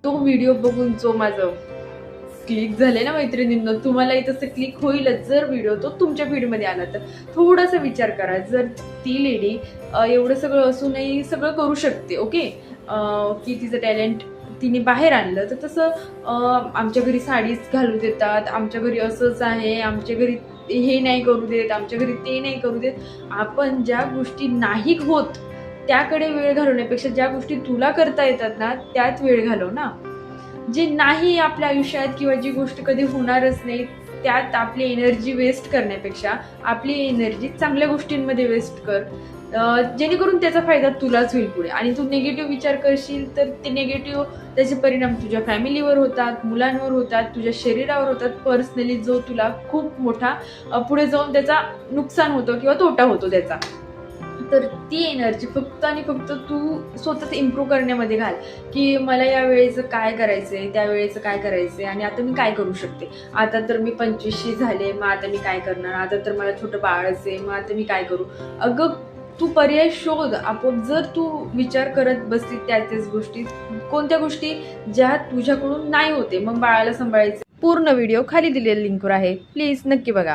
तो व्हिडिओ बघून जो माझं क्लिक झाले ना मैत्रिणींना, तुम्हालाही तसं क्लिक होईलच जर व्हिडिओ तो तुमच्या फीडमध्ये आला तर. थोडासा विचार करा, जर ती लेडी एवढं सगळं असूनही सगळं करू शकते, ओके, की तिचं टॅलेंट तिने बाहेर आणलं, तर तसं आमच्या घरी साडीच घालू देतात, आमच्या घरी असंच आहे, आमच्या घरी हे नाही करू देत, आमच्या घरी ते नाही करू देत. आपण ज्या गोष्टी नाही होत त्याकडे वेळ घालवण्यापेक्षा ज्या गोष्टी तुला करता येतात ना त्यात वेळ घालव ना. जे नाही आपल्या आयुष्यात किंवा जी गोष्ट कधी होणारच नाही त्यात आपली एनर्जी वेस्ट करण्यापेक्षा आपली एनर्जी चांगल्या गोष्टींमध्ये वेस्ट कर, जेणेकरून त्याचा फायदा तुलाच होईल पुढे. आणि तू निगेटिव्ह विचार करशील तर ते निगेटिव्ह त्याचे परिणाम तुझ्या फॅमिलीवर होतात, मुलांवर होतात, तुझ्या शरीरावर होतात, पर्सनली जो तुला खूप मोठा पुढे जाऊन त्याचा नुकसान होतो किंवा तोटा होतो त्याचा. तर ती एनर्जी फक्त आणि फक्त तू स्वतःच इम्प्रूव्ह करण्यामध्ये घाल, की मला या वेळेचं काय करायचंय, त्या वेळेचं काय करायचंय आणि आता मी काय करू शकते. आता तर मी 25शी झाले, मग आता मी काय करणार, आता तर मला छोटं बाळच आहे, मग आता मी काय करू. अगं तू पर्याय शोध आपोआप. जर तू विचार करत बसली त्याच गोष्टी, कोणत्या गोष्टी ज्या तुझ्याकडून नाही होते, मग बाळाला सांभाळायचं. पूर्ण व्हिडिओ खाली दिलेल्या लिंकवर आहे, प्लीज नक्की बघा.